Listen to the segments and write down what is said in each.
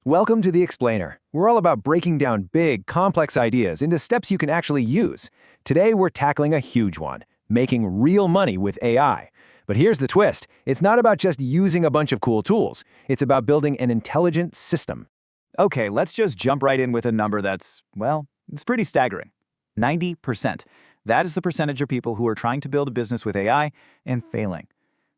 Welcome to The Explainer. We're all about breaking down big, complex ideas into steps you can actually use. Today, we're tackling a huge one, making real money with AI. But here's the twist. It's not about just using a bunch of cool tools. It's about building an intelligent system. Okay, let's just jump right in with a number that's, well, it's pretty staggering. 90%. That is the percentage of people who are trying to build a business with AI and failing.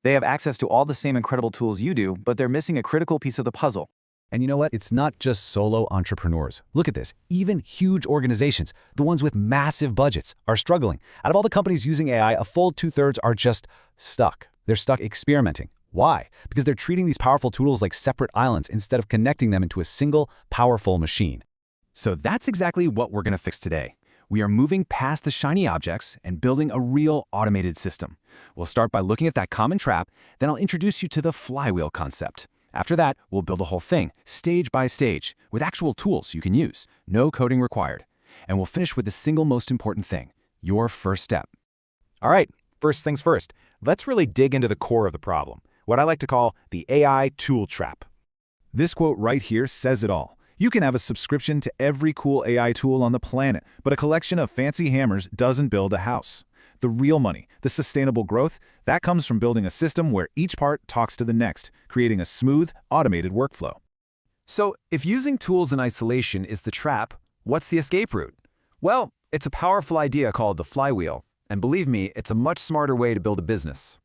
They have access to all the same incredible tools you do, but they're missing a critical piece of the puzzle. And you know what? It's not just solo entrepreneurs. Look at this. Even huge organizations, the ones with massive budgets, are struggling. Out of all the companies using AI, a full 2/3 are just stuck. They're stuck experimenting. Why? Because they're treating these powerful tools like separate islands instead of connecting them into a single, powerful machine. So that's exactly what we're going to fix today. We are moving past the shiny objects and building a real automated system. We'll start by looking at that common trap, then I'll introduce you to the flywheel concept. After that, we'll build a whole thing, stage by stage, with actual tools you can use, no coding required. And we'll finish with the single most important thing, your first step. All right, first things first, let's really dig into the core of the problem, what I like to call the AI tool trap. This quote right here says it all. You can have a subscription to every cool AI tool on the planet, but a collection of fancy hammers doesn't build a house. The real money, the sustainable growth, that comes from building a system where each part talks to the next, creating a smooth, automated workflow. So if using tools in isolation is the trap, what's the escape route? Well, it's a powerful idea called the flywheel. And believe me, it's a much smarter way to build a business.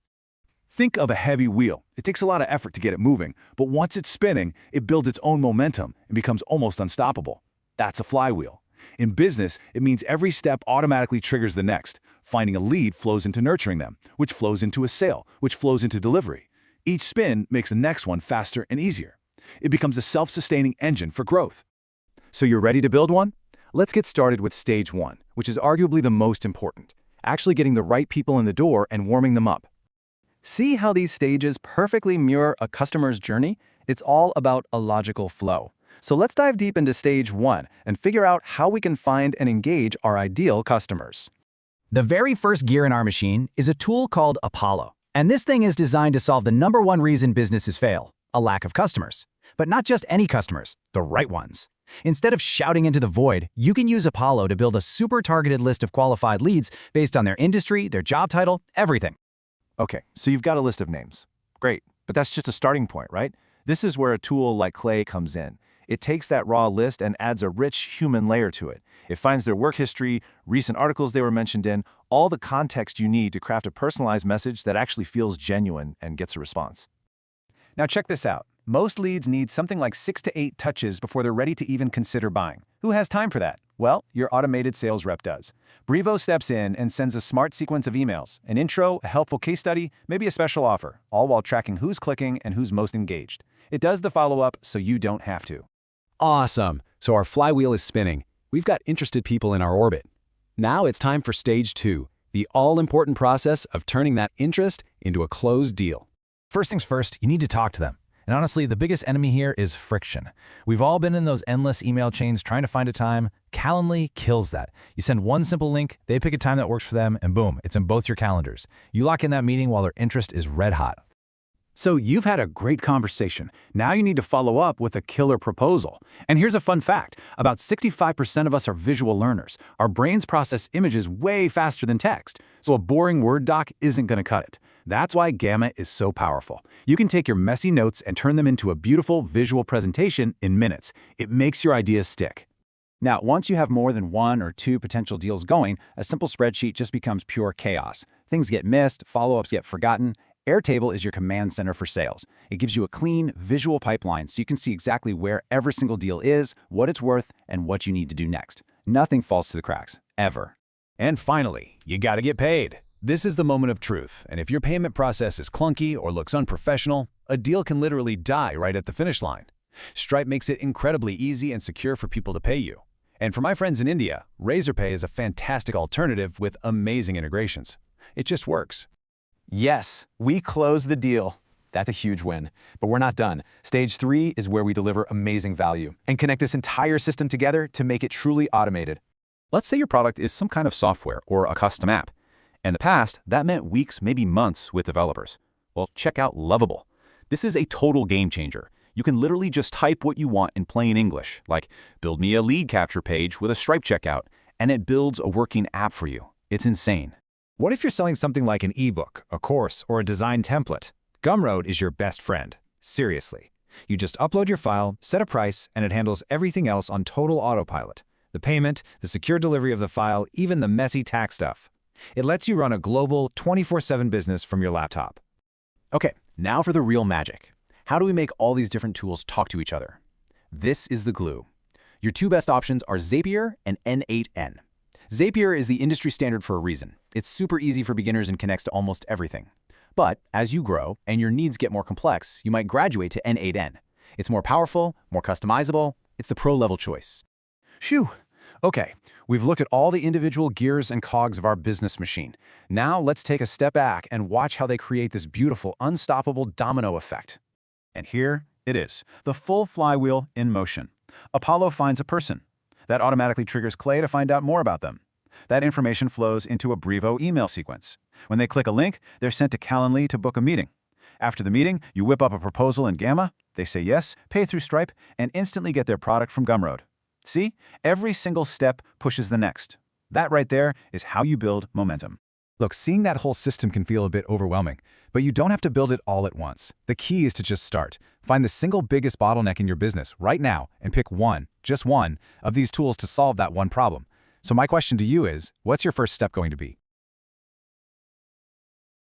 Think of a heavy wheel. It takes a lot of effort to get it moving, but once it's spinning, it builds its own momentum and becomes almost unstoppable. That's a flywheel. In business, it means every step automatically triggers the next. Finding a lead flows into nurturing them, which flows into a sale, which flows into delivery. Each spin makes the next one faster and easier. It becomes a self-sustaining engine for growth. So you're ready to build one? Let's get started with stage one, which is arguably the most important, actually getting the right people in the door and warming them up. See how these stages perfectly mirror a customer's journey? It's all about a logical flow. So let's dive deep into stage one and figure out how we can find and engage our ideal customers. The very first gear in our machine is a tool called Apollo. And this thing is designed to solve the #1 reason businesses fail, a lack of customers. But not just any customers, the right ones. Instead of shouting into the void, you can use Apollo to build a super targeted list of qualified leads based on their industry, their job title, everything. Okay, so you've got a list of names. Great, but that's just a starting point, right? This is where a tool like Clay comes in. It takes that raw list and adds a rich human layer to it. It finds their work history, recent articles they were mentioned in, all the context you need to craft a personalized message that actually feels genuine and gets a response. Now check this out. Most leads need something like 6 to 8 touches before they're ready to even consider buying. Who has time for that? Well, your automated sales rep does. Brevo steps in and sends a smart sequence of emails, an intro, a helpful case study, maybe a special offer, all while tracking who's clicking and who's most engaged. It does the follow-up so you don't have to. Awesome. So our flywheel is spinning. We've got interested people in our orbit. Now it's time for stage two, the all-important process of turning that interest into a closed deal. First things first, you need to talk to them. And honestly, the biggest enemy here is friction. We've all been in those endless email chains trying to find a time. Calendly kills that. You send one simple link, they pick a time that works for them, and boom, it's in both your calendars. You lock in that meeting while their interest is red hot. So you've had a great conversation. Now you need to follow up with a killer proposal. And here's a fun fact. About 65% of us are visual learners. Our brains process images way faster than text. So a boring Word doc isn't going to cut it. That's why Gamma is so powerful. You can take your messy notes and turn them into a beautiful visual presentation in minutes. It makes your ideas stick. Now, once you have more than 1 or 2 potential deals going, a simple spreadsheet just becomes pure chaos. Things get missed, follow-ups get forgotten. Airtable is your command center for sales. It gives you a clean, visual pipeline so you can see exactly where every single deal is, what it's worth, and what you need to do next. Nothing falls to the cracks, ever. And finally, you gotta get paid. This is the moment of truth, and if your payment process is clunky or looks unprofessional, a deal can literally die right at the finish line. Stripe makes it incredibly easy and secure for people to pay you. And for my friends in India, Razorpay is a fantastic alternative with amazing integrations. It just works. Yes, we closed the deal. That's a huge win. But we're not done. Stage 3 is where we deliver amazing value and connect this entire system together to make it truly automated. Let's say your product is some kind of software or a custom app. In the past, that meant weeks, maybe months with developers. Well, check out Lovable. This is a total game changer. You can literally just type what you want in plain English, like build me a lead capture page with a Stripe checkout, and it builds a working app for you. It's insane. What if you're selling something like an ebook, a course, or a design template? Gumroad is your best friend. Seriously. You just upload your file, set a price, and it handles everything else on total autopilot. The payment, the secure delivery of the file, even the messy tax stuff. It lets you run a global 24/7 business from your laptop. Okay, now for the real magic. How do we make all these different tools talk to each other? This is the glue. Your two best options are Zapier and N8N. Zapier is the industry standard for a reason. It's super easy for beginners and connects to almost everything. But as you grow and your needs get more complex, you might graduate to N8N. It's more powerful, more customizable. It's the pro-level choice. Phew. Okay, we've looked at all the individual gears and cogs of our business machine. Now let's take a step back and watch how they create this beautiful, unstoppable domino effect. And here it is, the full flywheel in motion. Apollo finds a person. That automatically triggers Clay to find out more about them. That information flows into a Brevo email sequence. When they click a link, they're sent to Calendly to book a meeting. After the meeting, you whip up a proposal in Gamma, they say yes, pay through Stripe, and instantly get their product from Gumroad. See? Every single step pushes the next. That right there is how you build momentum. Look, seeing that whole system can feel a bit overwhelming, but you don't have to build it all at once. The key is to just start. Find the single biggest bottleneck in your business right now and pick one, just one, of these tools to solve that one problem. So my question to you is, what's your first step going to be?